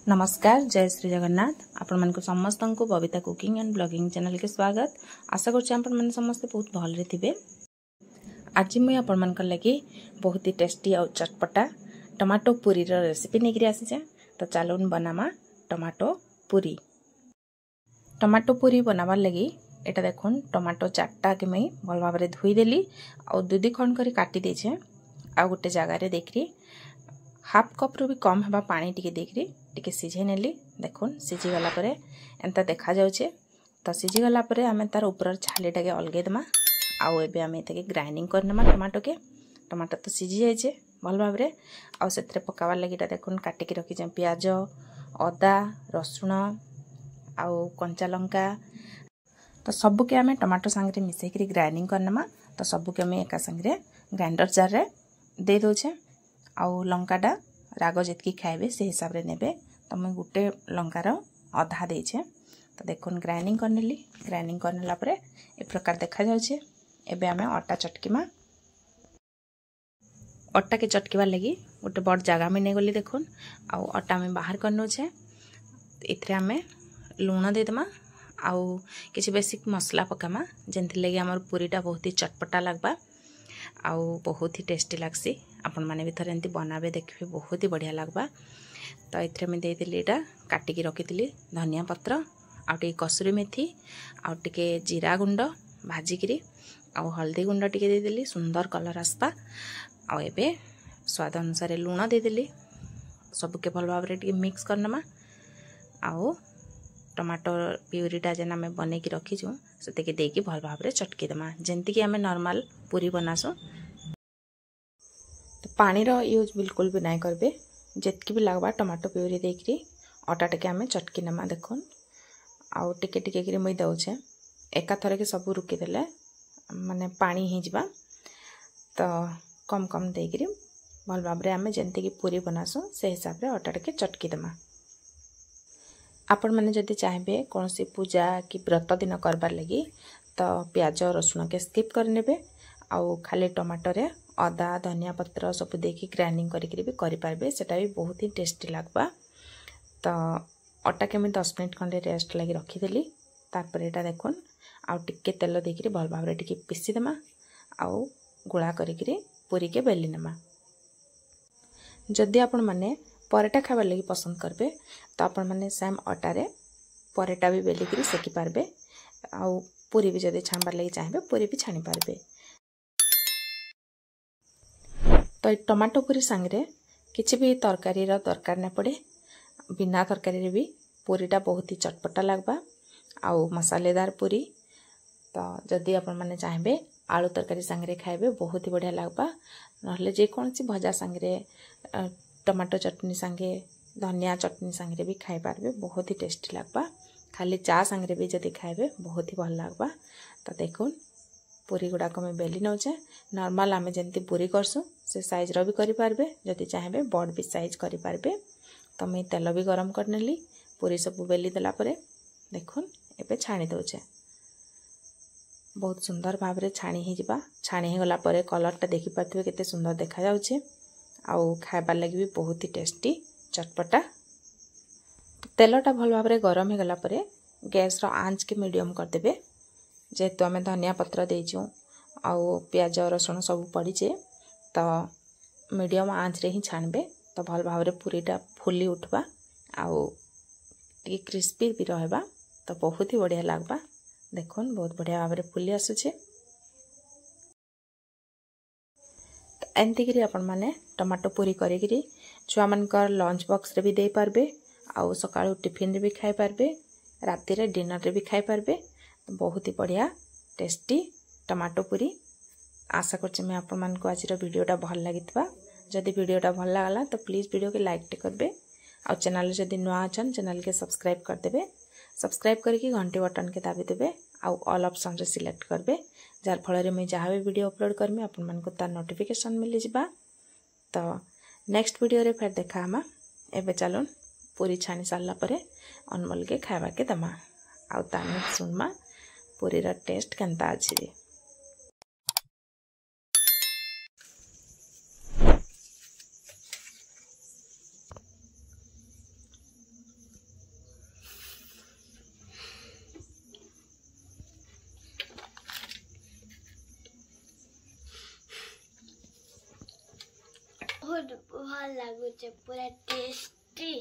नमस्कार, जय श्री जगन्नाथ। आपण मन को समस्त को Babita cooking and blogging channel के स्वागत। आशा करछि आपण मन समस्त बहुत भल रे थिबे। आज मुई आपण मन कर लगी बहुत ही टेस्टी और चटपटा टमाटो पूरी रो रेसिपी नेकरी आसी छे। तो चालून बनामा टमाटो पूरी। टमाटो पूरी बनाबार लगी एटा देखुन टमाटो चारटा के मई भल भाव रे धोई देली और दुदी खंड करी काटी दे छे। आ गोटे जगह रे देखरी हाफ कप रो भी कम हबा पानी टिके देखरी टिके सिझे नेली। देखुन सिझी गला परे एंता देखा जाउछे। तो सिझी गला परे आमे तार ऊपर छालीटा के अलगे दमा आउ एबे आमे एताके ग्राइंडिंग करनमा टमाटो के। टमाटो तो सिझी जाइछे भल भाव रे। आउ सेतरे पकावार लागिटा देखुन काटी के रखी जे प्याज, अदा, रसुण आउ कंचा लंका। तो सबु के आमे टमाटो संगे मिसई के ग्राइंडिंग करनमा। तो सबु के आमे एका संगे ग्राइंडर जार रे दे दोछे। आउ लंकाटा राग जितकी खाइबे से हिसाब रे नेबे। तो मैं गुटे लंकार अधा देछे। तो देखुन ग्राइंडिंग करनेली। ग्राइंडिंग करनेला परे ए प्रकार देखा जाउछे। एबे आमे आटा चटकीमा। आटा के चटकीवा लगी गोटे बड़ जगह में ने गली देखुन। आउ आटा में बाहर करनो छे। इथरे आमे लूण दे देमा आउ किछि बेसिक मसला पकामा जेंथि लगी हमर पूरीटा बहुत ही चटपटा लागबा आउ बहुत ही टेस्टी लागसी। आपण माने भी थरे एंती बनाबे देखबे बहुत ही बढ़िया लागबा। तो इथरे में दे देली एटा काटी की रखी दिली धनिया पत्र आउ टिके कसुरी मेथी आउ टिके जीरा गुंड भाजी किरी आउ हल्दी गुंड टिके दे देली सुंदर कलर आसपा। आउ एबे स्वाद अनुसार लूण दे देली। सब के भल भाव रे टिके मिक्स करनमा आउ टमाटो प्यूरीटा जेना में बने की रखी छु सेते के देकी भल भाव रे चटकी दमा जेंति कि हमें नॉर्मल पूरी बनासो। तो पानी रो यूज बिल्कुल भी नहीं करबे। जेतकी भी लागबा टमाटो प्यूरी देकरी आटा टिके हमें चटकी नमा देखुन आउ टिके टिके करी मुई दउछे। एका थरे के सब रुकी देले माने पानी ही जिबा। तो कम कम देकरी भल भाव रे हमें जेंति कि पूरी बनासो से हिसाब रे आटा टिके चटकी दमा। आपण माने जदि चाहेबे कोनसी पूजा कि व्रत दिन करबार लगी तो प्याज रसुण के स्किप कर नेबे आउ खाली टमाटो रे अदा धनिया पत्र सब देखी ग्राइंडिंग करी भी करि पारबे। सेटा भी बहुत ही टेस्टी लागबा। तो आटा के मैं 10 मिनट खंडे रेस्ट लगी रखी देली। तारपर एटा देखुन आउ टिके तेल देकरी भल भाव रे टिके पिसी देमा आउ गुळा करी पूरी के बेली नेमा। जदि आपण माने परेटा खाबार लगी पसंद करबे तो आपण माने सेम आटा रे परेटा भी बेली करी सेकी पारबे आउ पूरी भी जदि छाणबार लगी चाहेबे पूरी भी छाणी पारबे। तो टमाटो पूरी संगे किछि भी तरकारी रो दरकार न पड़े। बिना तरकारी रे भी पूरीटा बहुत ही चटपटा लागबा आउ मसालेदार पूरी। तो जदि आपण माने चाहेबे आलू तरकारी संगे खाइबे बहुत ही बढ़िया लागबा। नहले जे कोनसी भजा संगे टमाटो चटनी संगे धनिया चटनी संगे भी खाई पारबे बहुत ही टेस्टी लागबा। खाली चा संगे भी जदि खाइबे बहुत ही भल लागबा। तो देखुन पूरी गुड़ाक में बेली नौचे नॉर्मल आमे जेंती पूरी करसु से साइज रो भी करि पारबे। जदि चाहेबे बड़ भी साइज करि पारबे। तो मैं तेल भी गरम करनेली पूरी सब बेली देला परे देखुन एबे छाणी दउचे। बहुत सुंदर भाव रे छाणी ही जिबा। छाणी ही गला परे कलरटा देखि पाथबे केते सुंदर देखा जाउचे आउ खाइबार लगी भी बहुत ही टेस्टी चटपटा। तेलटा भल भाव रे गरम ही गला परे गैस रो आंच के मीडियम कर देबे। जेहेतु आमे धनिया पत्र देइछु आउ प्याज रसुण सब पड़ीचे तो मीडियम आंच रे ही छाणबे। तो भल भाव रे पूरीटा फुली उठबा आउ टी क्रिस्पी भी रहबा। तो बहुत ही बढ़िया लागबा। देखुन बहुत बढ़िया भाव रे फुली आसुचे। एंती करी आपण माने टमाटो पूरी करी करी छुआ मनकर लंच बॉक्स रे भी दे पारबे आउ सकाळु टिफिन रे भी खाई पारबे राति रे डिनर रे भी खाई पारबे। तो बहुत ही बढ़िया टेस्टी टमाटो पूरी। आशा करछि मैं आपण मान को आज रो वीडियोटा भल लागितबा। जदि वीडियोटा भल लागला तो प्लीज वीडियो के लाइक टे करबे आउ चैनल जदि नुआ अछन चैनल के सब्सक्राइब कर देबे। सब्सक्राइब करके घंटी बटन के दाबी देबे आउ ऑल ऑप्शन रे सिलेक्ट करबे जार फल रे मैं जहाँ भी वीडियो अपलोड करमी आपण मान को तार नोटिफिकेशन मिली जिबा। तो नेक्स्ट वीडियो रे फिर देखा हमा। एबे चलून पूरी छाणी सारला परे अनमोल के खावा के दमा आउ ताने सुनमा पूरी रा टेस्ट केनता अछि। बहुत भल लगुचे पूरा टेस्टी।